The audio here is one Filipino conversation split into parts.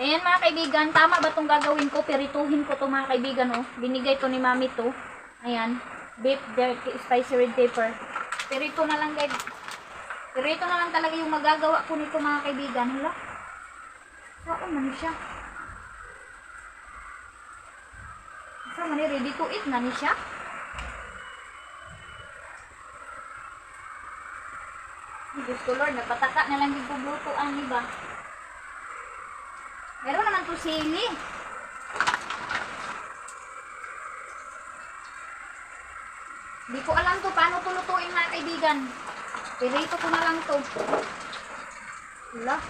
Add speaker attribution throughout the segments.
Speaker 1: Ayan mga kaibigan, tama ba itong gagawin ko? Pirituhin ko to mga kaibigan, oh. Binigay to ni mami to. Ayan, beef jerky, spicy red pepper. Pirito na lang guys. Pirito na lang talaga yung magagawa ko nito mga kaibigan. Hala? Saan man siya? Saan man ready to eat na ni siya? Diyos ko Lord, nagpataka na lang yung bublutuan, diba? Meron naman to sili. Hindi ko alam to paano to lutuin mga kaibigan. Pirito ko na lang to. Wala.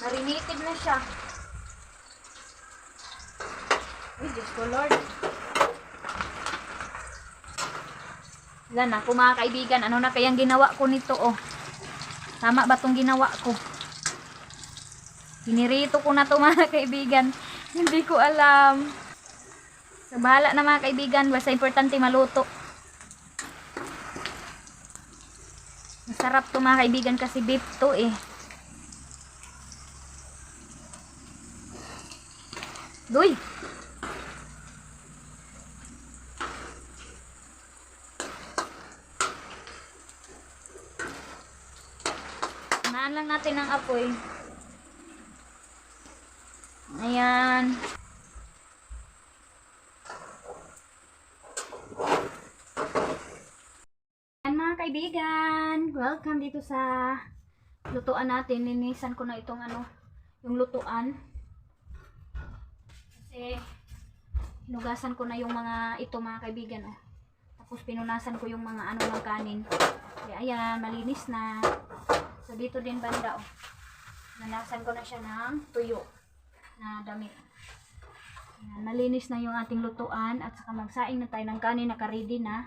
Speaker 1: Marinated na siya. Ay, Diyos ko Lord. Wala na po mga kaibigan. Ano na kayang ginawa ko nito, oh. Tama ba itong ginawa ko? Hinirito ko na to mga kaibigan. Hindi ko alam. So, bahala na mga kaibigan. Basta importante maluto. Masarap to mga kaibigan kasi beef to eh. Duy! Naan lang natin ang apoy. Ayan. Ayan mga kaibigan. Welcome dito sa lutuan natin. Linisan ko na itong ano, yung lutuan. Kasi hinugasan ko na yung mga ito mga kaibigan. Oh. Tapos pinunasan ko yung mga ano ng kanin. Kaya ayan, malinis na. So dito din banda, oh. Nanasan ko na siya ng tuyo na damit. Ayan, malinis na yung ating lutuan at saka magsaing na tayo ng kanin, naka-ready na.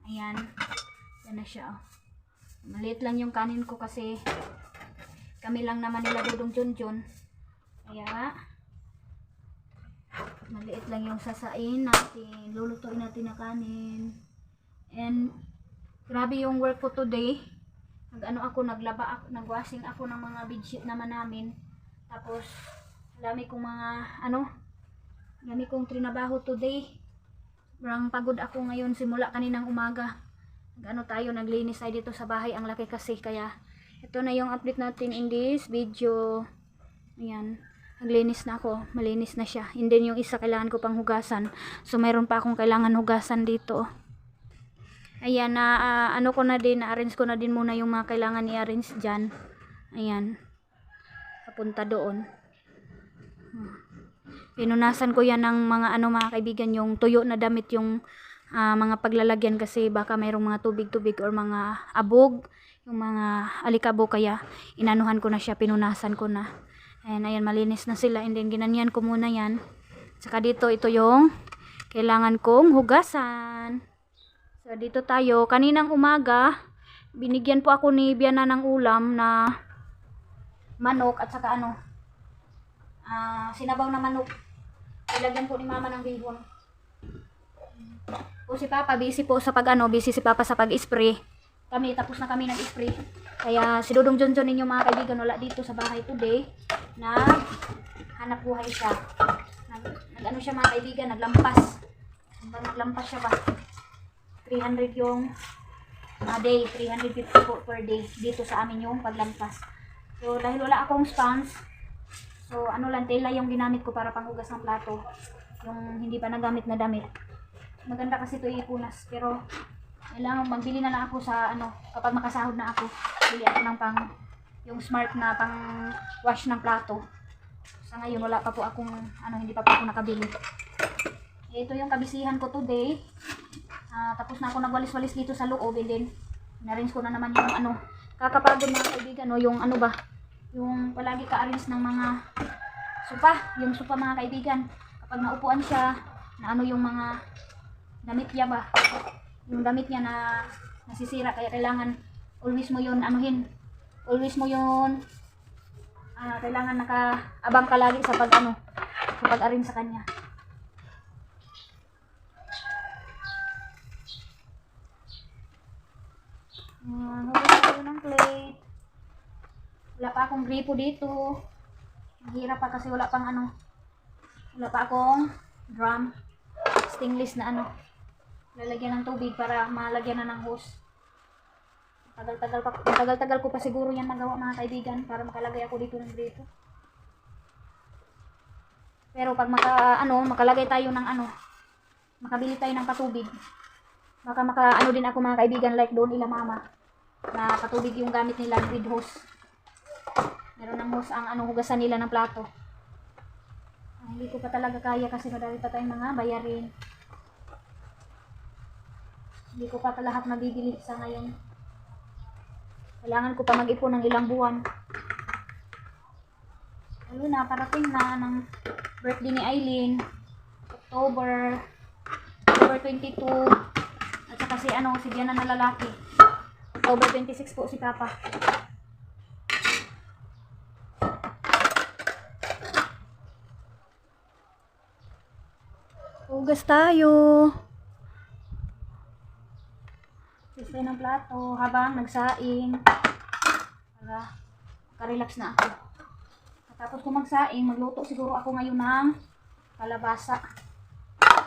Speaker 1: Ayan. Yan na siya, oh. Maliit lang yung kanin ko kasi kami lang naman nila Dudong Junjun. Kaya maliit lang yung sasain natin. Lulutuin natin na kanin. And grabe yung work ko today. Naglaba ako, nagwashing ako ng mga bedsheet naman namin. Tapos, dami kong trinabaho today. Parang pagod ako ngayon simula kaninang umaga. Naglinis tayo dito sa bahay. Ang laki kasi, kaya ito na yung update natin in this video. Ayan, naglinis na ako. Malinis na siya. And then yung isa kailangan ko pang hugasan. So, mayroon pa akong kailangan hugasan dito. Ayan, na-arrange ko na din muna yung mga kailangan i-arrange dyan. Ayan. Papunta doon. Pinunasan ko yan ng mga mga kaibigan, yung tuyo na damit, yung mga paglalagyan kasi baka mayroong mga tubig-tubig or mga abog, yung mga alikabok, kaya inanuhan ko na siya, pinunasan ko na. Ayan, malinis na sila. And then, ginanyan ko muna yan. Saka dito, ito yung kailangan kong hugasan. So, dito tayo. Kaninang umaga, binigyan po ako ni Biana ng ulam na manok at saka sinabaw na manok. Ilagyan po ni mama ng bihon. O si Papa, busy po sa busy si Papa sa pag-spray. Tapos na kami nag-spray. Kaya si Dudong Junjun ninyo mga kaibigan, wala dito sa bahay today. Hanap buhay siya. Siya mga kaibigan, naglampas. Naglampas siya ba? 300 yung day, 350 per day dito sa amin yung paglampas. So dahil wala akong sponge, so tela yung ginamit ko para panghugas ng plato, yung hindi pa nagamit na damit. Maganda kasi ito ipunas, pero kailangan magbili na lang ako sa kapag makasahod na ako, bili ako ng yung smart na pang wash ng plato. Sa ngayon wala pa po akong hindi pa po ako nakabili. Ito yung kabisihan ko today. Tapos na ako nagwalis-walis dito sa loob, and then na-arrange ko na naman yung kakapagod mga kaibigan, yung yung palagi ka-arrange ng mga yung sopa mga kaibigan. Kapag naupuan siya, na yung mga damit niya ba, yung damit niya na nasisira, kaya kailangan always mo yun kailangan nakaabang ka lagi sa pag-arrange sa kanya. Wala pa akong gripo dito. Mahirap pa kasi wala pang ano. Wala pa akong drum. Stainless na ano. Lalagyan ng tubig para malagyan na ng hose. Tagal-tagal ko pa siguro yan magawa mga kaibigan para makalagay ako dito ng gripo. Pero pag makalagay tayo ng makabili tayo ng patubig. Baka din ako mga kaibigan like doon ila mama. Na patubig yung gamit nila with hose. Meron ng hose ang hugasan nila ng plato. Hindi ko pa talaga kaya kasi madami pa tayong mga bayarin. Hindi ko pa lahat mabibili sa ngayon. Kailangan ko pa mag-ipon ng ilang buwan. Lalo na, parating na ng birthday ni Aileen. October 22. At saka si Diana na lalaki. October 26 po si Papa. Hugas tayo. Hugas tayo ng plato habang nagsaing. Para makarelax na ako. Tapos kung magsaing, magluto siguro ako ngayon ng kalabasa.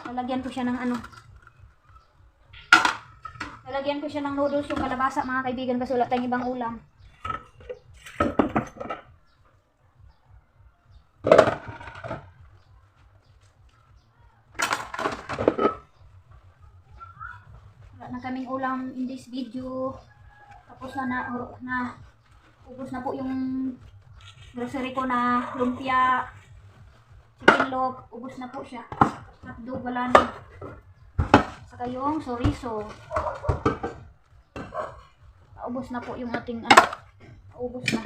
Speaker 1: Lalagyan ko siya ng Lalagyan ko siya ng noodles yung kalabasa mga kaibigan kasi wala tayong ibang ulam. Wala na kaming ulam in this video. Tapos ubos na po yung grocery ko na lumpia, chicken loaf, ubos na po siya. Hotdog, wala na. Saka yung chorizo. Ubos na po yung ating ubos na.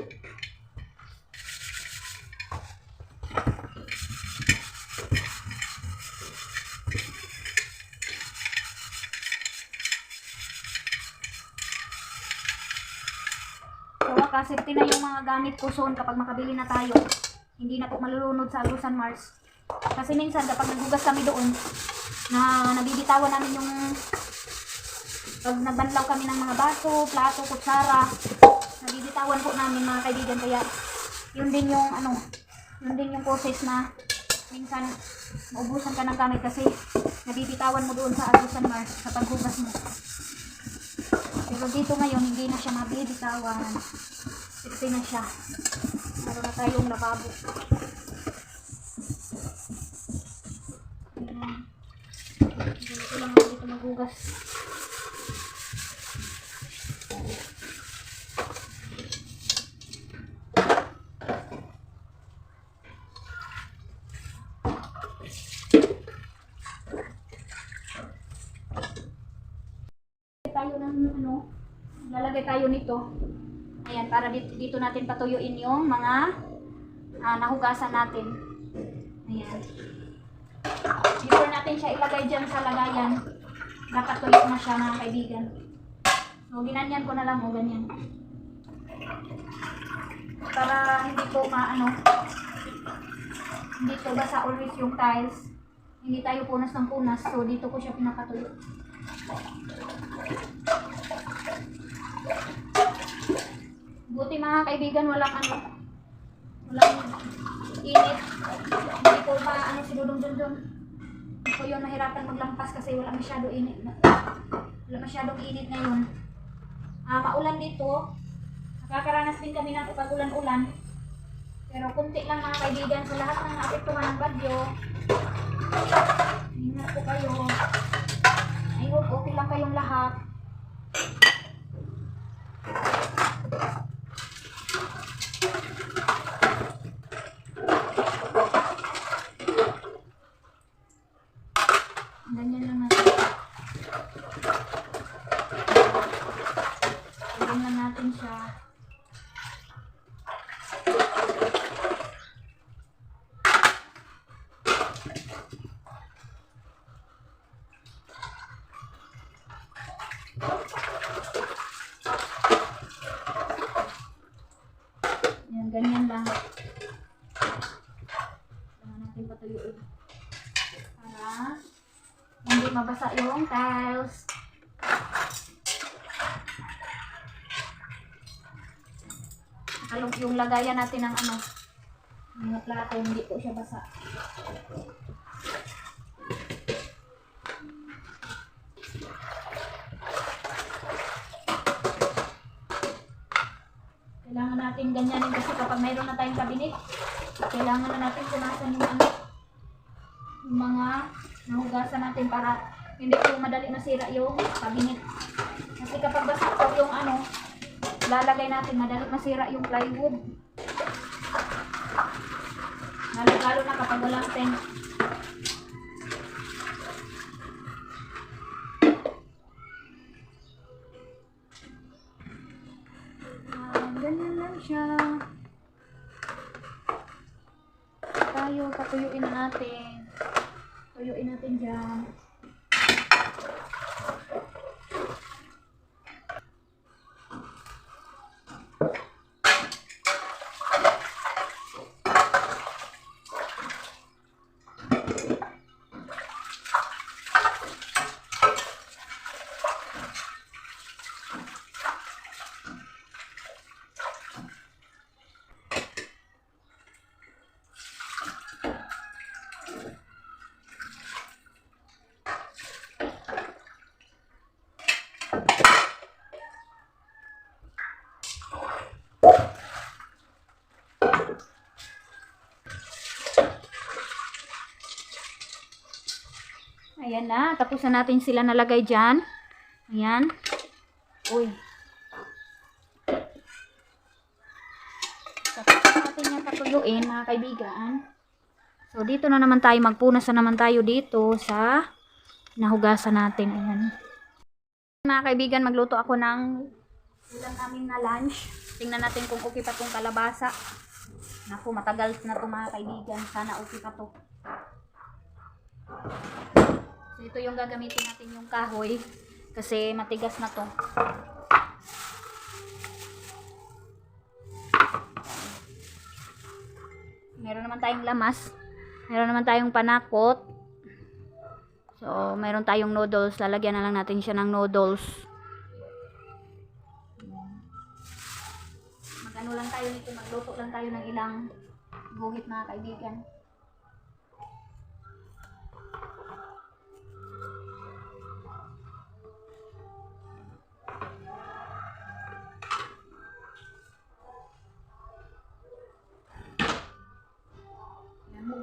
Speaker 1: Safety na yung mga gamit ko soon kapag makabili na tayo. Hindi na po malulunod sa Alusan Mars. Kasi minsan kapag naghugas kami doon, na nabibitawan namin yung pag nagbanlaw kami ng mga baso, plato, kutsara, nabibitawan po namin mga kaibigan. Kaya yun din yung process na minsan maubusan ka ng gamit kasi nabibitawan mo doon sa Alusan Mars sa paghugas mo. Pero dito ngayon hindi na siya mabibitawan. Siksi na siya. Meron na tayong lababo. Ganito lang ako dito maghugas. Lalagay tayo nito. Ayan, para dito natin patuyuin yung mga nahugasan natin. Ayan. Before natin siya ilagay dyan sa lagayan, dapat tuyo na siya mga kaibigan. So, ginanyan ko na lang o ganyan. Para hindi po hindi po basa always yung tiles. Hindi tayo punas ng punas. So, dito ko siya pinakatuyo. Buti mga kaibigan, walang init. Hindi ko pa sinudong dun. Hindi ko yun mahirapan maglampas kasi wala masyadong init ngayon. Maulan dito. Nakakaranas din kami ng pag-ulan-ulan. Pero kunti lang mga kaibigan sa lahat ng naapektuhan ng bagyo. Ingat po kayo. I hope okay lang kayong lahat. Ganyan lang natin. Ganyan lang natin siya. Yan, ganyan lang. Kailangan natin patuyuin. Para hindi mabasa yung tiles. yung lagayan natin ng ano, mga plato, hindi po siya basa. Kailangan natin ganyanin kasi kapag mayroon na tayong kabinet, kailangan na natin punasan yung ano, yung mga nahugasan natin para hindi po madali masira yung kabinet. Kasi kapag basa po yung ano, lalagay natin, madali masira yung plywood. Lalo na kapag walang pen. Ganyan lang siya. Tayo, patuyuin natin. Tuyuin natin dyan. Ayan na, tapos na natin sila nalagay dyan. Ayan. Uy. Tapos natin yung patuyuin, mga kaibigan. So, dito na naman tayo, magpunas na naman tayo dito sa nahugasan natin. Ayan. Mga kaibigan, magluto ako ng ulam namin na lunch. Tingnan natin kung okay pa tong kalabasa. Naku, matagal na to mga kaibigan. Sana okay pa to. So, ito yung gagamitin natin yung kahoy kasi matigas na to. Meron naman tayong lamas. Meron naman tayong panakot. So, meron tayong noodles. Lalagyan na lang natin siya ng noodles. Mag-ano lang tayo nito. Magluto lang tayo ng ilang guhit mga kaibigan.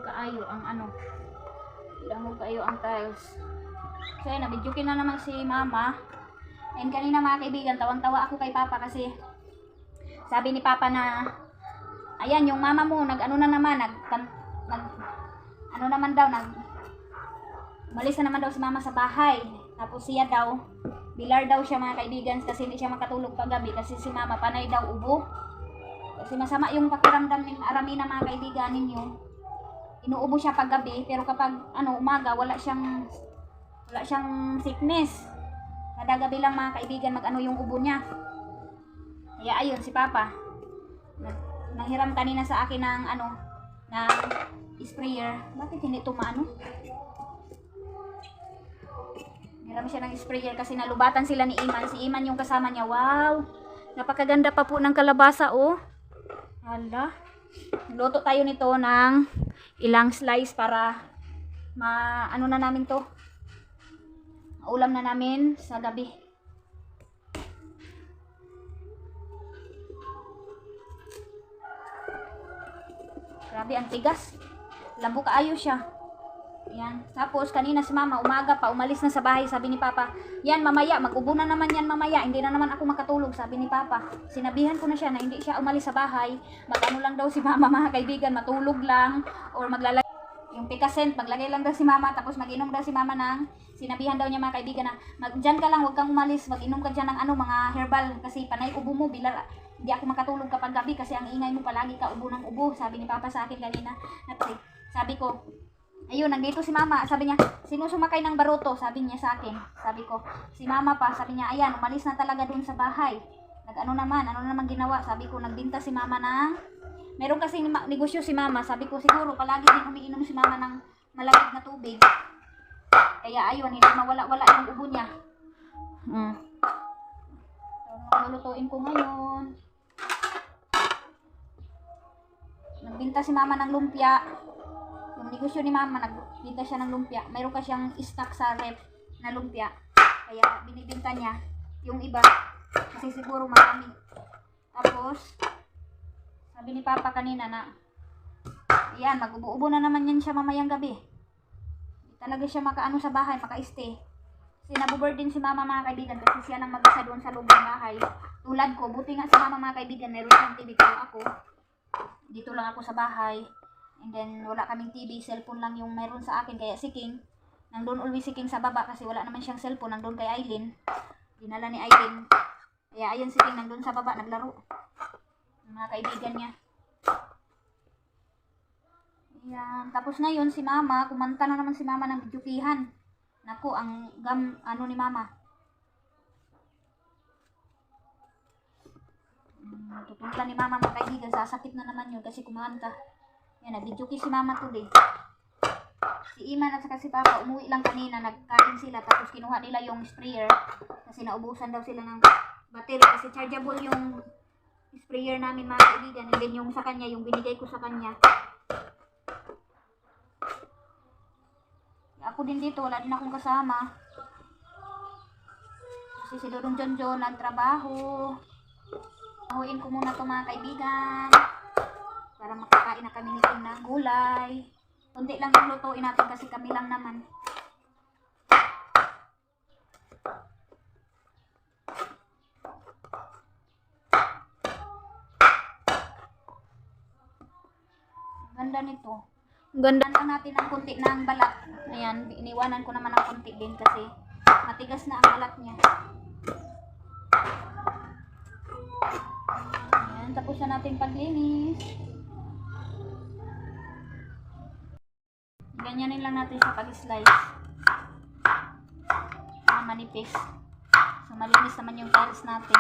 Speaker 1: Kaayo ang ano, lamog kaayo ang tiles. So ayun, nabidyokin na naman si mama. And kanina mga kaibigan, tawang-tawa ako kay papa kasi sabi ni papa na ayan yung mama mo nag-ano na naman, ano naman daw, umalis na naman daw si mama sa bahay. Tapos siya daw, bilar daw siya mga kaibigan kasi hindi siya makatulog paggabi kasi si mama panay daw ubo. Kasi masama yung pakiramdam ng Aramina mga kaibigan ninyo. Inuubo siya paggabi, pero kapag umaga wala siyang sickness. Kada gabi lang mga kaibigan mag-ano yung ubo niya. Kaya ayun si papa nanghiram kanina sa akin ng ng sprayer. Bakit hindi tumaano? Hiram siya ng sprayer kasi nalubatan sila ni Iman. Si Iman yung kasama niya. Wow! Napakaganda pa po ng kalabasa, oh. Hala. Luto tayo nito ng ilang slice para ano na namin to. Ulam na namin sa gabi. Grabe, ang tigas. Lambo kaayo siya. Yan. Tapos kanina si mama umaga pa umalis na sa bahay, sabi ni papa, yan mamaya mag-ubo na naman yan mamaya, hindi na naman ako makatulog, sabi ni papa. Sinabihan ko na siya na hindi siya umalis sa bahay, mag-ano lang daw si mama mga kaibigan, matulog lang or maglalagay yung pikasent, maglagay lang daw si mama, tapos mag-inom daw si mama ng, sinabihan daw niya mga kaibigan na dyan ka lang, huwag kang umalis, mag-inom ka dyan ng mga herbal kasi panay ubo mo, bilar hindi ako makatulog kapag gabi kasi ang ingay mo palagi ka ubo ng ubo, sabi ni papa sa akin kanina. Sabi ko, ayun, nandito si mama, sabi niya, sino sumakay ng baruto, sabi niya sa akin. Sabi ko, si mama pa, sabi niya, ayan, umalis na talaga dun sa bahay. Ano naman ginawa, sabi ko, nagbinta si mama ng, meron kasi negosyo si mama, sabi ko, siguro palagi din umiinom si mama ng malamig na tubig. Kaya ayun, hindi mawala-wala yung ubo niya. So, lulutuin ko ngayon. nagbinta si mama ng lumpia. Yung negosyo ni mama, nagbinta siya ng lumpia. Mayroon ka siyang stock sa rep na lumpia. Kaya binibinta niya. Yung iba, kasi siguro marami. Tapos, sabi ni Papa kanina na, ayan, mag-ubo-ubo na naman yan siya mamayang gabi. Hindi talaga siya makaano sa bahay, maka-stay. Kasi nabuburden si mama mga kaibigan kasi siya lang mag-isa doon sa loob ng bahay. Tulad ko, buti nga si mama mga kaibigan, meron siyang TV ko ako. Dito lang ako sa bahay. And then, wala kaming TV, cellphone lang yung meron sa akin. Kaya si King, nandun always si King sa baba kasi wala naman siyang cellphone. Nandun kay Aileen. Dinala ni Aileen. Kaya ayun si King nandun sa baba, naglaro. Yung mga kaibigan niya. Ayan. Tapos ngayon, si mama, kumanta na naman si mama ng videokihan. Naku, ang ano ni mama. Tutunta ni mama mga kaibigan, sasakit na naman yun kasi kumanta. Yan, nag-videoki si mama today. Si Iman at saka si Papa, umuwi lang kanina, nagkain sila, tapos kinuha nila yung sprayer. Kasi naubusan daw sila ng battery, kasi chargeable yung sprayer namin mga kaibigan. And then yung sa kanya, yung binigay ko sa kanya. Ako din dito, wala din akong kasama. Kasi si Dodong Jonjon nagtrabaho. Ahuin ko muna to mga kaibigan. Para makakain na kami nito ng gulay. Kunti lang yung lutuin natin kasi kami lang naman. Ganda nito. Ganda lang natin ang kunti ng balat. Ayan, iniwanan ko naman ang kunti din kasi matigas na ang balat niya. Ayan, tapos na natin paglinis. Ganyanin lang natin sa pag-slice. Manipis. So, malinis naman yung tiles natin.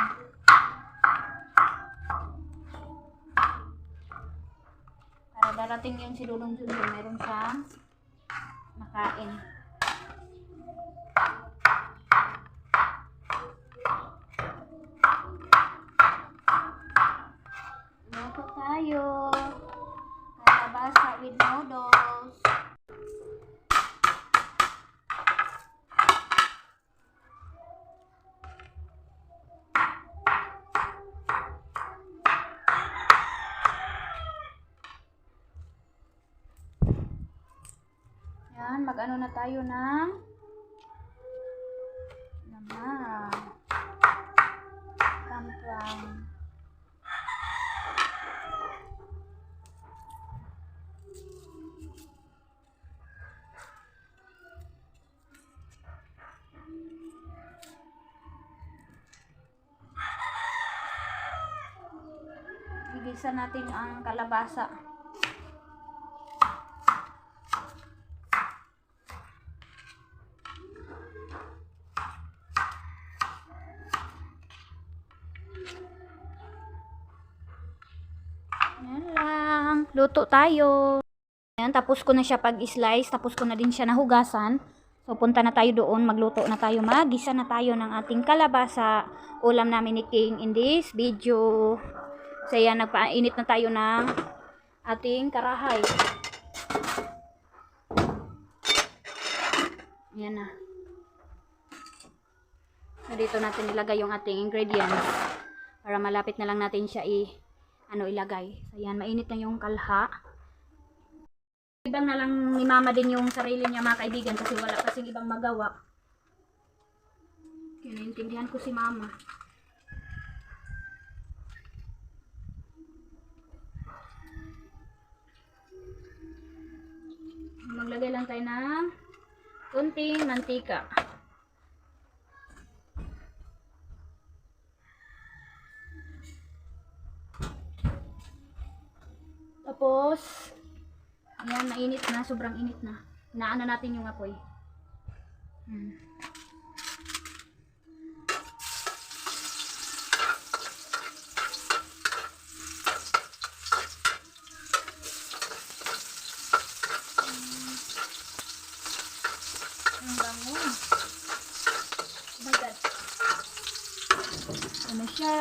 Speaker 1: Darating yung si Dudong Junjun, meron siyang makain. Luto tayo. Kalabasa with noodles. Yan, mag-ano na tayo ng naman pamplang. Igisa natin ang kalabasa. Yan lang. Luto tayo. Ayan, tapos ko na siya pag-slice. Tapos ko na din siya nahugasan. So, punta na tayo doon. Magluto na tayo. Magisa na tayo ng ating kalabasa. Ulam namin ni King in this video. So, ayan, nagpainit na tayo ng ating karahay. Ayan na. So, dito natin ilagay yung ating ingredients. Para malapit na lang natin siya ilagay. So, ayan, mainit na yung kalha. Ibang na lang ni mama din yung sarili niya mga kaibigan kasi wala kasing ibang magawa. Kaya naintindihan ko si mama. Maglagay lang tayo ng kunting mantika. Tapos, ayan, mainit na, sobrang init na. Inaano natin yung apoy. Ang bango. Oh my God. Ano siya?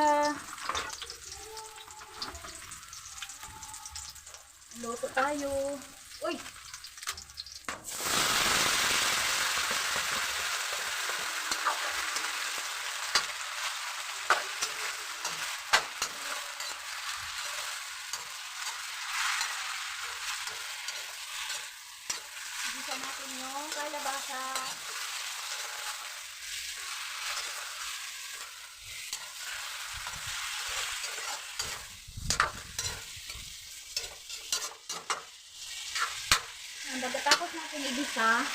Speaker 1: Luto tayo. Uy! Igisa natin yung kalabasa. Pagkatapos natin igisa,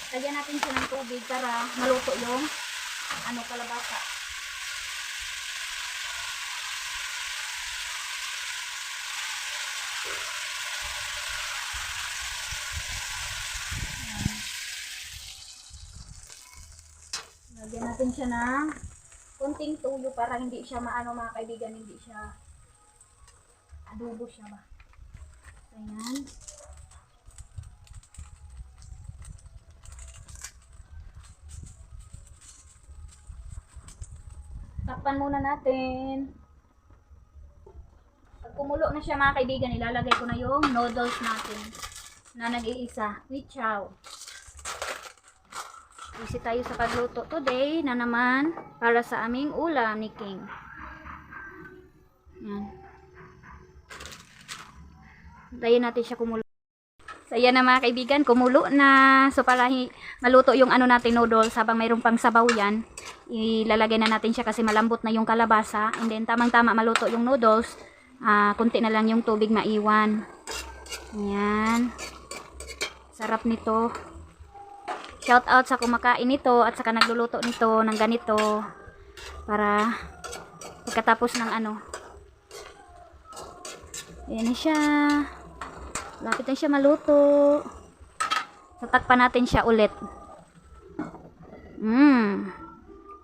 Speaker 1: lagyan natin siya ng tubig para maluto yung kalabasa. Lagyan natin siya ng konting tuyo para hindi siya mga kaibigan, hindi siya adobo siya ba. Ayan. Takpan muna natin. Pag kumulo na siya mga kaibigan, ilalagay ko na yung noodles natin na nag-iisa. With chow. Busy tayo sa pagluto today na naman para sa aming ulam ni King. Yan. Tayin natin siya kumulo. So yan na mga kaibigan, kumulo na. So para maluto yung natin noodles habang mayroong pang sabaw yan, ilalagay na natin siya kasi malambot na yung kalabasa. And then tamang-tama maluto yung noodles. Kunti na lang yung tubig maiwan. Ayan. Sarap nito. Shout out sa kumakain nito at saka nagluluto nito ng ganito. Para pagkatapos ng ayan na siya. Lapit na siya maluto. Tatakpan natin siya ulit.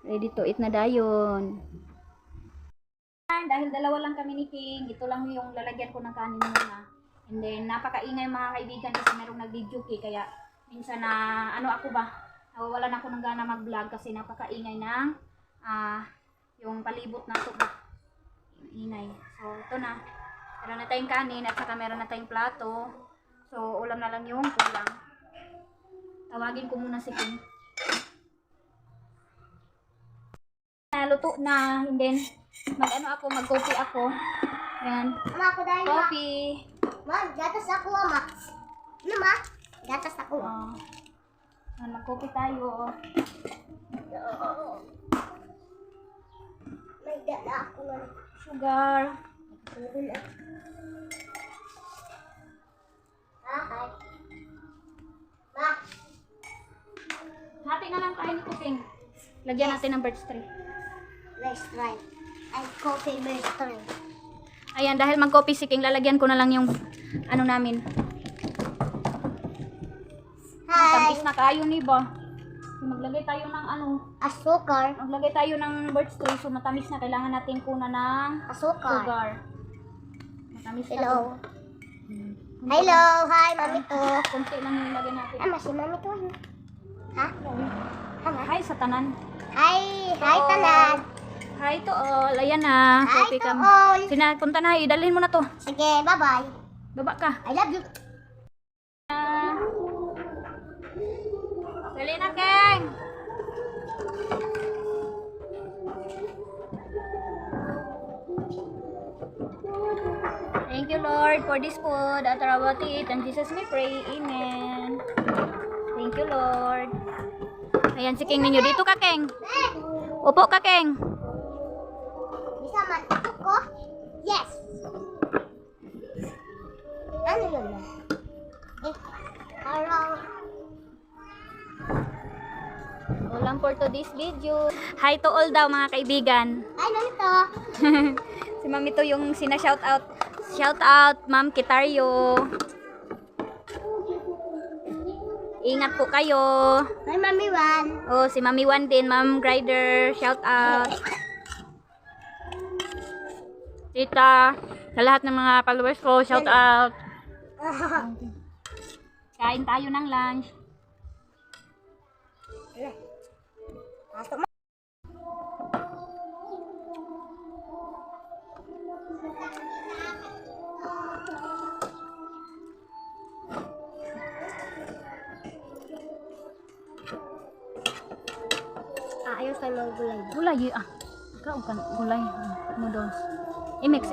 Speaker 1: Ready to eat na dayon. Dahil dalawa lang kami ni King, ito lang yung lalagyan ko ng kanin muna. And then, napakaingay mga kaibigan kasi merong nag-video kaya minsan na, nawawalan ako ng gana mag-vlog kasi napakaingay ng, yung palibot na ito ba. Ingay. So, ito na. Meron na tayong kanin at saka meron na tayong plato. So, ulam na lang yung kulang. Tawagin ko muna si King. Luto na. And then, mag-coffee ako. Ayan.
Speaker 2: Ama, ako dahil
Speaker 1: Coffee.
Speaker 2: Ma, gatas ako, ama. Ano, ma? Gatas ako.
Speaker 1: Mag-coffee tayo.
Speaker 2: May dala ako ng
Speaker 1: Sugar.
Speaker 2: sugar. Hi. Ma.
Speaker 1: Hati na lang tayo ni King. Lagyan natin ng birch tree.
Speaker 2: Let's try. Ay, coffee let's try.
Speaker 1: Ayan, dahil mag-coffee si King, lalagyan ko na lang yung namin.
Speaker 2: Hi.
Speaker 1: Tamis na kayo ni ba? Maglagay tayo ng
Speaker 2: Asukar.
Speaker 1: maglagay tayo ng birch tree. So matamis na, kailangan natin kuna ng
Speaker 2: Asukar.
Speaker 1: sugar. Matamis na.
Speaker 2: Hello.
Speaker 1: to.
Speaker 2: Hello. Hi, mami to.
Speaker 1: Kunti lang yung lagay natin.
Speaker 2: Ama, si mami to. Ha?
Speaker 1: Hi sa tanan.
Speaker 2: Hi. Hi, tanan.
Speaker 1: Hi to all. Ayan na.
Speaker 2: Hi
Speaker 1: Coffee
Speaker 2: to
Speaker 1: ka.
Speaker 2: all.
Speaker 1: Punta na. Idalhin mo na to.
Speaker 2: Sige, bye-bye.
Speaker 1: Baba ka.
Speaker 2: I love you.
Speaker 1: Dali na, King. Thank you, Lord, for this food. At about it. And Jesus may pray. Amen. Thank you, Lord. Ayan si King ninyo. Dito ka, King. Upo ka, King.
Speaker 2: Bisa man ito ko? Yes. Ano yun? Parang
Speaker 1: Ulam for today's video. Hi to all daw mga kaibigan.
Speaker 2: ay, mami to.
Speaker 1: Si Mami to yung sina-shout out. Shout out, Ma'am Kitaryo. Ingat po kayo.
Speaker 2: Hi, Mami Wan.
Speaker 1: Oh, si Mami Wan din, Ma'am Grider. Shout out. Tita, sa lahat ng mga followers ko, shout out. Kain tayo ng lunch.
Speaker 2: Pasok mo. Ayaw sa mga gulay.
Speaker 1: Gulay ah. Ikaw kan gulay. Noodles. I-mix.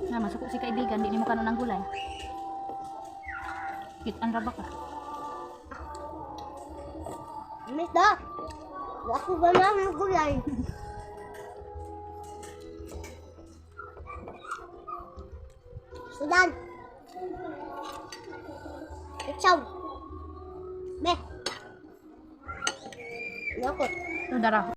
Speaker 1: Na masuk si kaibigan, di mo kanon ng gulay. Kitan ra ba ka?
Speaker 2: Miss da. Ako ba ng gulay? Sudan. Ikaw. Be. Nakot.
Speaker 1: Dara.